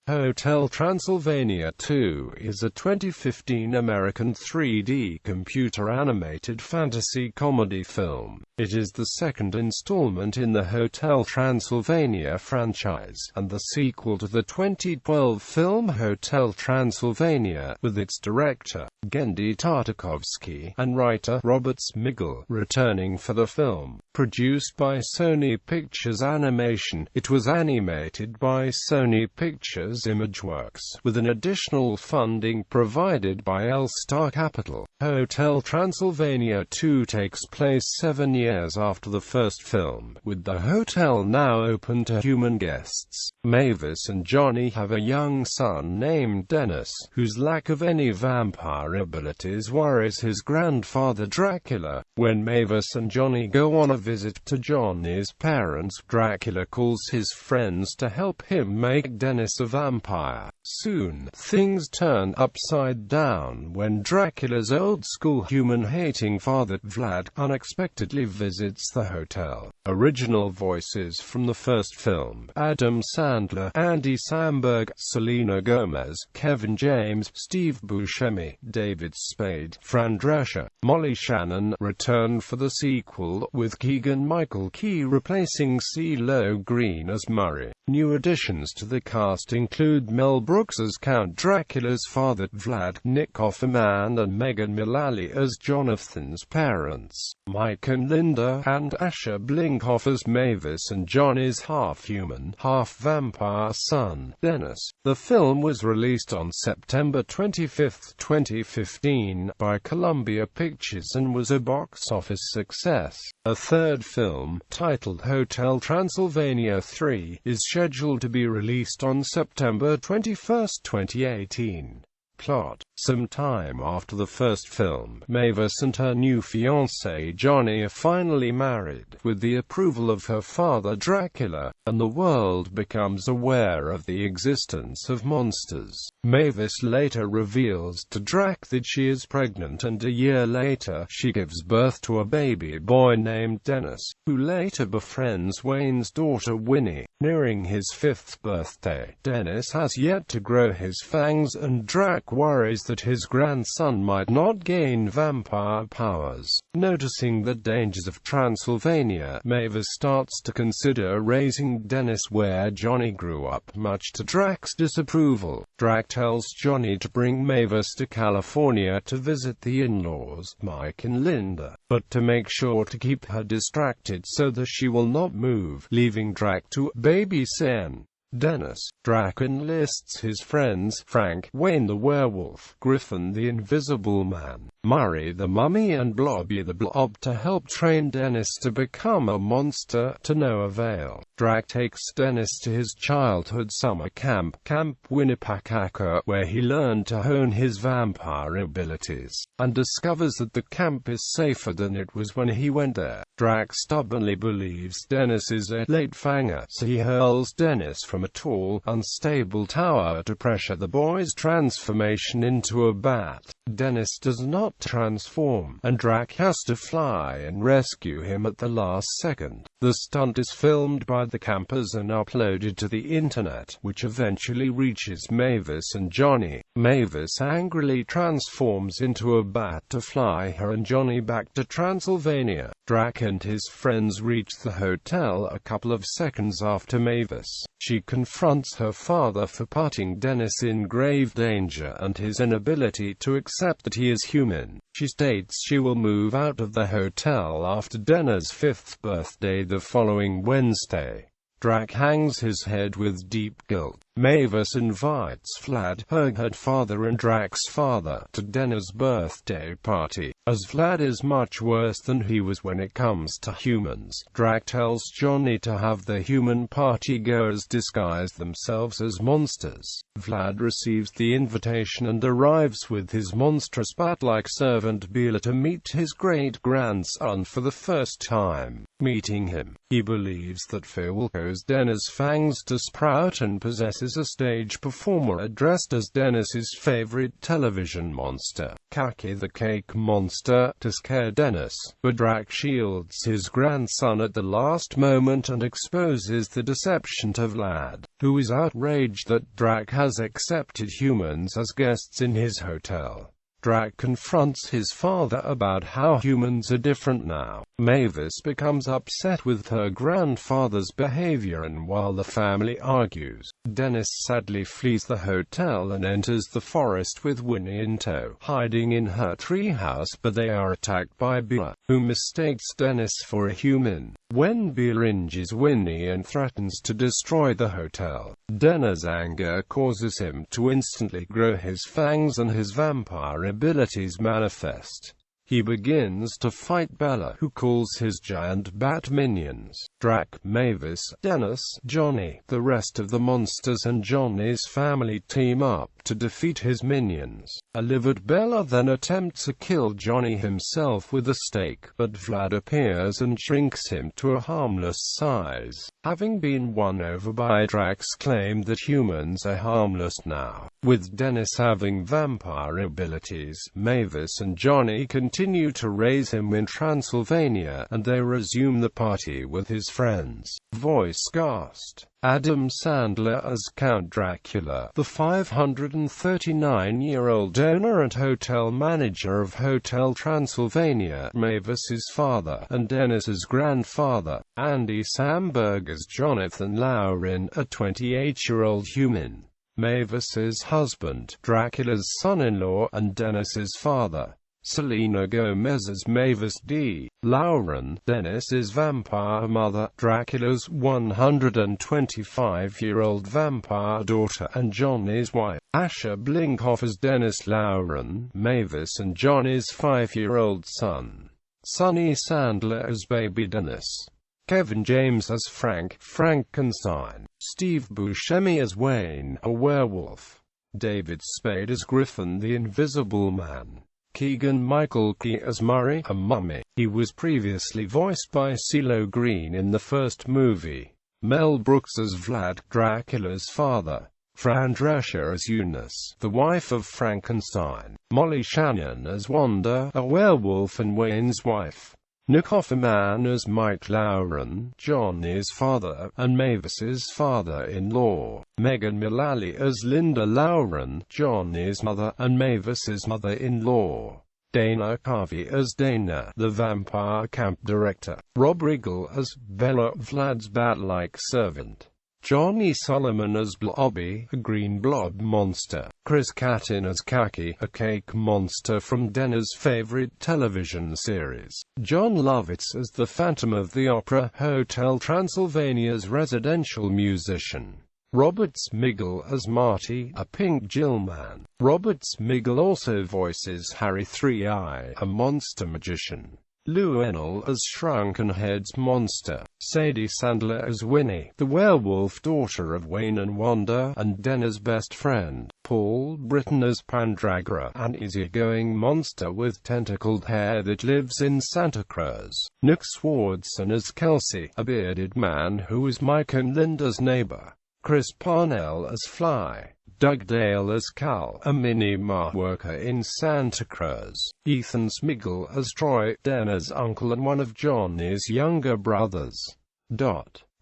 Hotel Transylvania 2 is a 2015 American 3D computer-animated fantasy comedy film. It is the second installment in the Hotel Transylvania franchise, and the sequel to the 2012 film Hotel Transylvania, with its director, Genndy Tartakovsky, and writer, Robert Smigel, returning for the film. Produced by Sony Pictures Animation, it was animated by Sony Pictures Imageworks, with an additional funding provided by LStar Capital.Hotel Transylvania 2 takes place 7 years after the first film, with the hotel now open to human guests. Mavis and Johnny have a young son named Dennis, whose lack of any vampire abilities worries his grandfather Dracula. When Mavis and Johnny go on a visit to Johnny's parents, Dracula calls his friends to help him make Dennis a vampire. Soon, things turn upside down when Dracula's old-school human-hating father, Vlad, unexpectedly visits the hotel. Original voices from the first film: Adam Sandler, Andy Samberg, Selena Gomez, Kevin James, Steve Buscemi, David Spade, Fran Drescher, Molly Shannon return for the sequel, with Keegan-Michael Key replacing CeeLo Green as Murray. New additions to the cast include Mel Brooks as Count Dracula's father, Vlad, Nick Offerman and Megan Mullally as Jonathan's parents, Mike and Linda, and Asher Blinkoff as Mavis and Johnny's half-human, half-vampire son, Dennis. The film was released on September 25, 2015, by Columbia Pictures and was a box office success. A third film, titled Hotel Transylvania 3, is scheduled to be released on September 21, 2018. Plot: some time after the first film, Mavis and her new fiancé Johnny are finally married, with the approval of her father Dracula, and the world becomes aware of the existence of monsters. Mavis later reveals to Drac that she is pregnant, and a year later, she gives birth to a baby boy named Dennis, who later befriends Wayne's daughter Winnie. Nearing his 5th birthday, Dennis has yet to grow his fangs, and Drac worries that his grandson might not gain vampire powers. Noticing the dangers of Transylvania, Mavis starts to consider raising Dennis where Johnny grew up, much to Drac's disapproval. Drac tells Johnny to bring Mavis to California to visit the in-laws, Mike and Linda, but to make sure to keep her distracted so that she will not move, leaving Drac to babysit Dennis. Drac enlists his friends, Frank, Wayne the werewolf, Griffin the invisible man, Murray the mummy and Blobby the blob to help train Dennis to become a monster, to no avail. Drac takes Dennis to his childhood summer camp, Camp Winnipecaca, where he learned to hone his vampire abilities, and discovers that the camp is safer than it was when he went there. Drac stubbornly believes Dennis is a late fanger, so he hurls Dennis from a tall, unstable tower to pressure the boy's transformation into a bat. Dennis does not transform, and Drac has to fly and rescue him at the last second. The stunt is filmed by the campers and uploaded to the internet, which eventually reaches Mavis and Johnny. Mavis angrily transforms into a bat to fly her and Johnny back to Transylvania. Drac and his friends reach the hotel a couple of seconds after Mavis. She confronts her father for putting Dennis in grave danger and his inability to accept that he is human. She states she will move out of the hotel after Dennis' 5th birthday the following Wednesday. Drac hangs his head with deep guilt. Mavis invites Vlad, her father and Drac's father, to Dennis' birthday party. As Vlad is much worse than he was when it comes to humans, Drac tells Johnny to have the human partygoers disguise themselves as monsters. Vlad receives the invitation and arrives with his monstrous bat-like servant Bela to meet his great-grandson for the first time. Meeting him, he believes that fear will cause Dennis' fangs to sprout and possesses a stage performer addressed as Dennis's favorite television monster, Kaki the Cake Monster, to scare Dennis. But Drac shields his grandson at the last moment and exposes the deception to Vlad, who is outraged that Drac has accepted humans as guests in his hotel. Drac confronts his father about how humans are different now. Mavis becomes upset with her grandfather's behavior, and while the family argues, Dennis sadly flees the hotel and enters the forest with Winnie in tow, hiding in her treehouse, but they are attacked by Bea, who mistakes Dennis for a human. When Bea injures Winnie and threatens to destroy the hotel, Dennis' anger causes him to instantly grow his fangs and his vampire abilities manifest. He begins to fight Bella, who calls his giant bat minions. Drac, Mavis, Dennis, Johnny, the rest of the monsters and Johnny's family team up to defeat his minions. A livid Bella then attempts to kill Johnny himself with a stake, but Vlad appears and shrinks him to a harmless size. Having been won over by Drac's claim that humans are harmless now, with Dennis having vampire abilities, Mavis and Johnny continue to raise him in Transylvania, and they resume the party with his friends. Voice cast: Adam Sandler as Count Dracula, the 539-year-old owner and hotel manager of Hotel Transylvania, Mavis's father, and Dennis's grandfather. Andy Samberg as Jonathan Laurin, a 28-year-old human, Mavis's husband, Dracula's son-in-law, and Dennis's father. Selena Gomez as Mavis D. Lauren, Dennis's vampire mother, Dracula's 125-year-old vampire daughter, and Johnny's wife. Asher Blinkoff as Dennis Lauren, Mavis and Johnny's 5-year-old son. Sonny Sandler as Baby Dennis. Kevin James as Frank Frankenstein. Steve Buscemi as Wayne, a werewolf. David Spade as Griffin the Invisible Man. Keegan-Michael Key as Murray, a mummy. He was previously voiced by CeeLo Green in the first movie. Mel Brooks as Vlad, Dracula's father. Fran Drescher as Eunice, the wife of Frankenstein. Molly Shannon as Wanda, a werewolf and Wayne's wife. Nick Offerman as Mike Lauren, Johnny's father, and Mavis's father-in-law. Megan Mullally as Linda Lauren, Johnny's mother, and Mavis's mother-in-law. Dana Carvey as Dana, the vampire camp director. Rob Riggle as Bella, Vlad's bat-like servant. Johnny Solomon as Blobby, a green blob monster. Chris Kattan as Kaki, a cake monster from Dennis' favorite television series. John Lovitz as the Phantom of the Opera, Hotel Transylvania's residential musician. Robert Smigel as Marty, a pink Jill man. Robert Smigel also voices Harry 3-Eye, a monster magician. Lou Enel as Shrunken Head's monster. Sadie Sandler as Winnie, the werewolf daughter of Wayne and Wanda, and Dennis' best friend. Paul Britton as Pandragra, an easygoing monster with tentacled hair that lives in Santa Cruz. Nick Swardson as Kelsey, a bearded man who is Mike and Linda's neighbor. Chris Parnell as Fly. Doug Dale as Cal, a mini-mart worker in Santa Cruz. Ethan Smigel as Troy, Dennis' uncle and one of Johnny's younger brothers.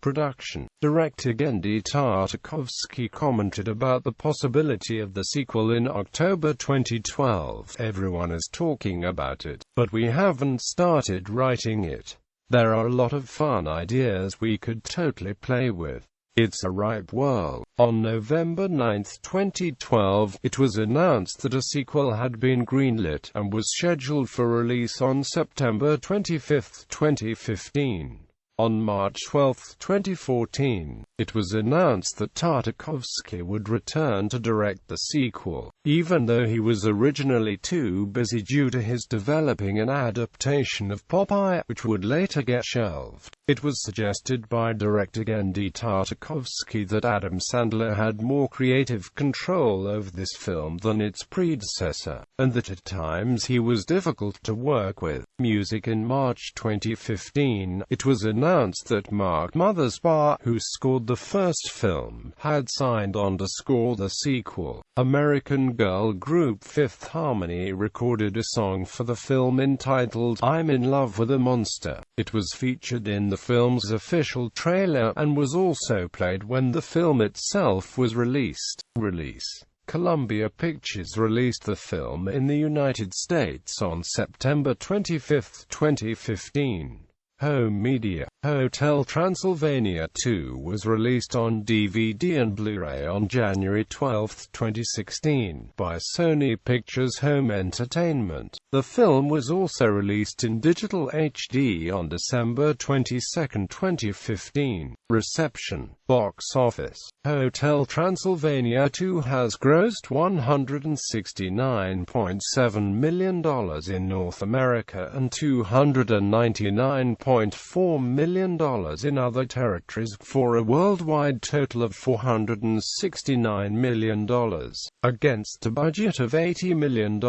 Production. Director Genndy Tartakovsky commented about the possibility of the sequel in October 2012. Everyone is talking about it, but we haven't started writing it. There are a lot of fun ideas we could totally play with. It's a ripe world. On November 9, 2012, it was announced that a sequel had been greenlit, and was scheduled for release on September 25, 2015. On March 12, 2014, it was announced that Tartakovsky would return to direct the sequel, even though he was originally too busy due to his developing an adaptation of Popeye, which would later get shelved. It was suggested by director Genndy Tartakovsky that Adam Sandler had more creative control over this film than its predecessor, and that at times he was difficult to work with. Music. In March 2015, it was announced that Mark Mothersbaugh, who scored the first film, had signed on to score the sequel. American girl group Fifth Harmony recorded a song for the film entitled "I'm in Love with a Monster." It was featured in the film's official trailer, and was also played when the film itself was released. Columbia Pictures released the film in the United States on September 25, 2015. Home media. Hotel Transylvania 2 was released on DVD and Blu-ray on January 12, 2016, by Sony Pictures Home Entertainment. The film was also released in digital HD on December 22, 2015. Reception. Box office. Hotel Transylvania 2 has grossed $169.7 million in North America and $299.4 million in other territories, for a worldwide total of $469 million, against a budget of $80 million.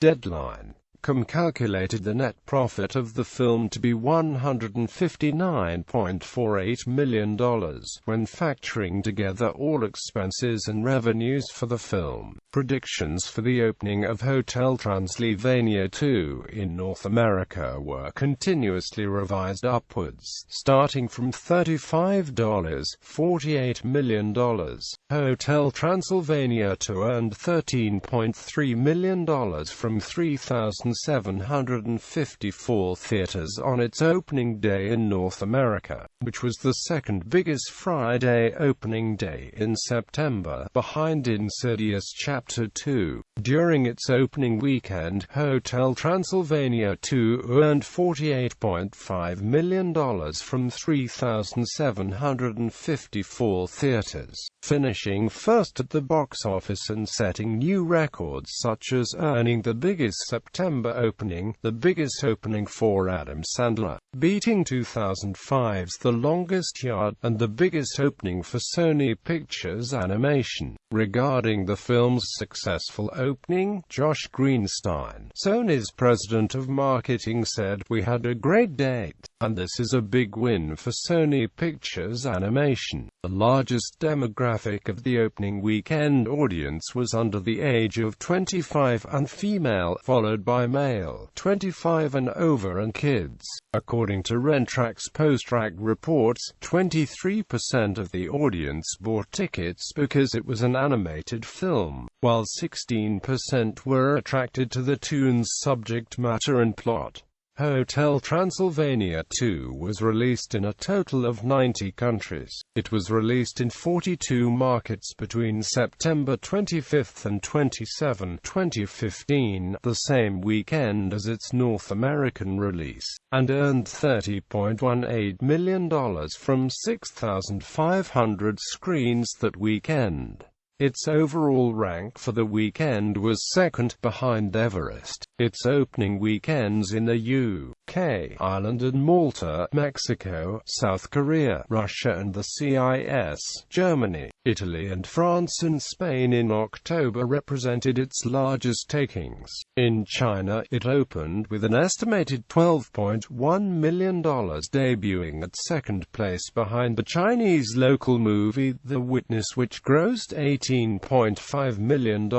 Deadline. Calculated the net profit of the film to be $159.48 million, when factoring together all expenses and revenues for the film. Predictions for the opening of Hotel Transylvania 2 in North America were continuously revised upwards, starting from $35.48 million. Hotel Transylvania 2 earned $13.3 million from 3,754 theaters on its opening day in North America, which was the second biggest Friday opening day in September, behind Insidious Chapter 2. During its opening weekend, Hotel Transylvania 2 earned $48.5 million from 3,754 theaters, finishing first at the box office and setting new records such as earning the biggest September opening, the biggest opening for Adam Sandler, beating 2005's The Longest Yard, and the biggest opening for Sony Pictures Animation. Regarding the film's successful opening, Josh Greenstein, Sony's president of marketing, said, "We had a great date, and this is a big win for Sony Pictures Animation." The largest demographic of the opening weekend audience was under the age of 25 and female, followed by male, 25 and over, and kids. According to Rentrack's post-track reports, 23% of the audience bought tickets because it was an animated film, while 16% were attracted to the tune's subject matter and plot. Hotel Transylvania 2 was released in a total of 90 countries. It was released in 42 markets between September 25 and 27, 2015, the same weekend as its North American release, and earned $30.18 million from 6,500 screens that weekend. Its overall rank for the weekend was second, behind Everest. Its opening weekends in the UK, Ireland and Malta, Mexico, South Korea, Russia and the CIS, Germany, Italy and France and Spain in October represented its largest takings. In China, it opened with an estimated $12.1 million, debuting at second place behind the Chinese local movie The Witness, which grossed $18.5 million.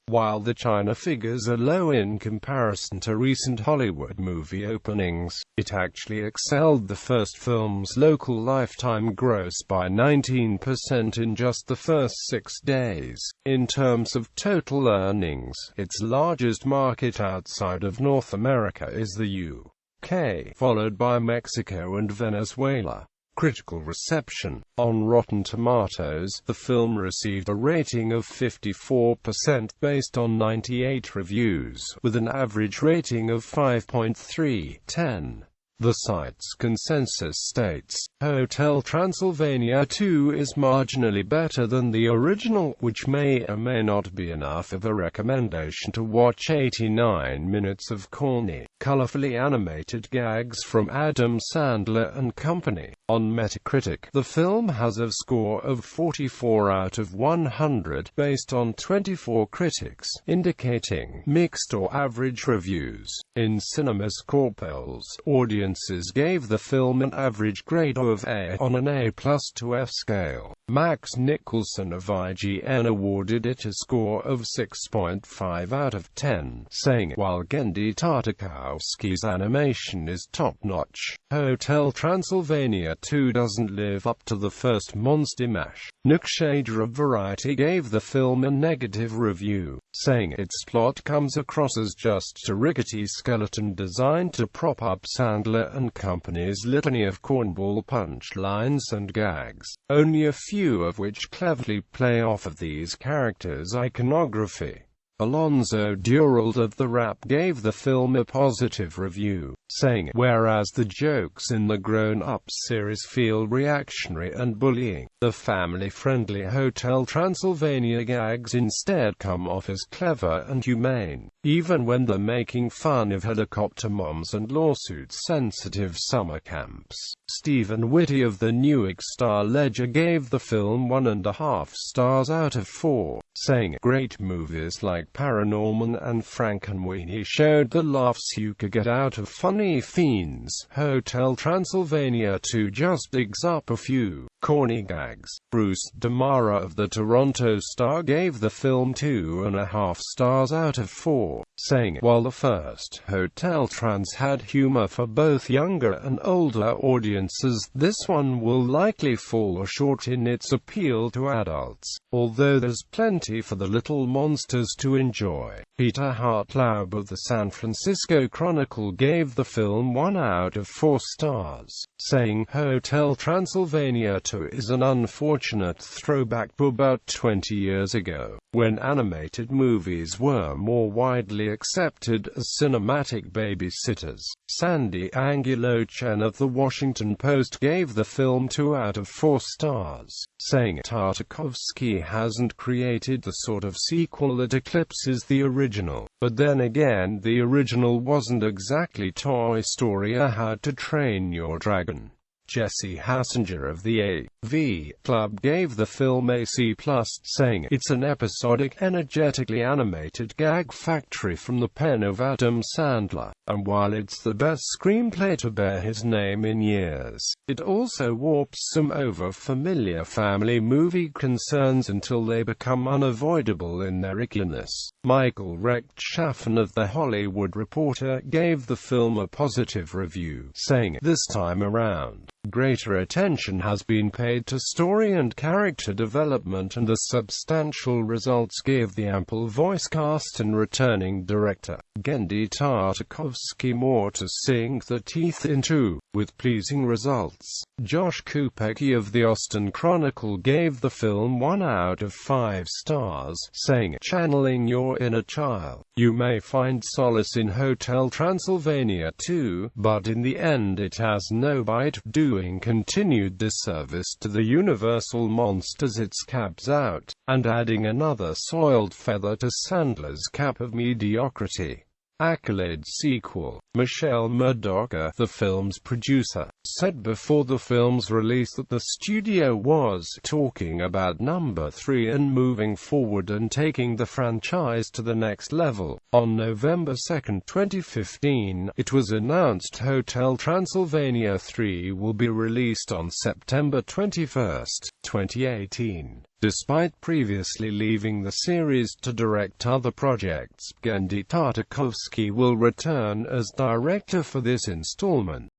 While the China figures are low in comparison to recent Hollywood movie openings, it actually excelled the first film's local lifetime gross by 19% in just the first 6 days. In terms of total earnings, its largest market outside of North America is the UK, followed by Mexico and Venezuela. Critical reception. On Rotten Tomatoes, the film received a rating of 54% based on 98 reviews, with an average rating of 5.3/10. The site's consensus states, Hotel Transylvania 2 is marginally better than the original, which may or may not be enough of a recommendation to watch 89 minutes of corny, colorfully animated gags from Adam Sandler and company. On Metacritic, the film has a score of 44 out of 100, based on 24 critics, indicating mixed or average reviews. In CinemaScore polls, audiences gave the film an average grade of A on an A+ to F scale. Max Nicholson of IGN awarded it a score of 6.5 out of 10, saying, while Genndy Tartakovsky's animation is top-notch, Hotel Transylvania 2 doesn't live up to the first monster mash. Nick Shader of Variety gave the film a negative review, saying its plot comes across as just a rickety skeleton designed to prop up Sandler and company's litany of cornball punchlines and gags, only a few of which cleverly play off of these characters' iconography. Alonzo Durald of The Wrap gave the film a positive review, saying, whereas the jokes in the Grown-Up series feel reactionary and bullying, the family-friendly Hotel Transylvania gags instead come off as clever and humane, even when they're making fun of helicopter moms and lawsuit-sensitive summer camps. Stephen Whitty of the Newark Star-Ledger gave the film 1.5 stars out of 4, saying, great movies like Paranorman and Frankenweenie showed the laughs you could get out of funny fiends. Hotel Transylvania 2 just digs up a few corny gags. Bruce Damara of the Toronto Star gave the film 2.5 stars out of 4, saying, while the first Hotel Trans had humor for both younger and older audiences, this one will likely fall short in its appeal to adults, although there's plenty for the little monsters to enjoy. Peter Hartlaub of the San Francisco Chronicle gave the film 1 out of 4 stars, saying, Hotel Transylvania 2 is an unfortunate throwback to about 20 years ago, when animated movies were more widely accepted as cinematic babysitters. Sandy Angulo-Chen of The Washington Post gave the film 2 out of 4 stars, saying, Tartakovsky hasn't created the sort of sequel that eclipses the original. But then again, the original wasn't exactly Toy Story or How to Train Your Dragon. Jesse Hassinger of the AV Club gave the film a C+, saying, it's an episodic, energetically animated gag factory from the pen of Adam Sandler, and while it's the best screenplay to bear his name in years, it also warps some over-familiar family movie concerns until they become unavoidable in their ickiness. Michael Rechtschaffen of The Hollywood Reporter gave the film a positive review, saying, this time around, greater attention has been paid to story and character development, and the substantial results give the ample voice cast and returning director, Genndy Tartakovsky, more to sink their teeth into, with pleasing results. Josh Kupecki of the Austin Chronicle gave the film 1 out of 5 stars, saying, channeling your inner child, you may find solace in Hotel Transylvania 2, but in the end it has no bite, doing continued disservice to the universal monsters it scabs out, and adding another soiled feather to Sandler's cap of mediocrity. Accolade sequel. Michelle Murdocher, the film's producer, said before the film's release that the studio was talking about number 3 and moving forward and taking the franchise to the next level. On November 2, 2015, it was announced Hotel Transylvania 3 will be released on September 21, 2018. Despite previously leaving the series to direct other projects, Genndy Tartakovsky will return as director for this installment.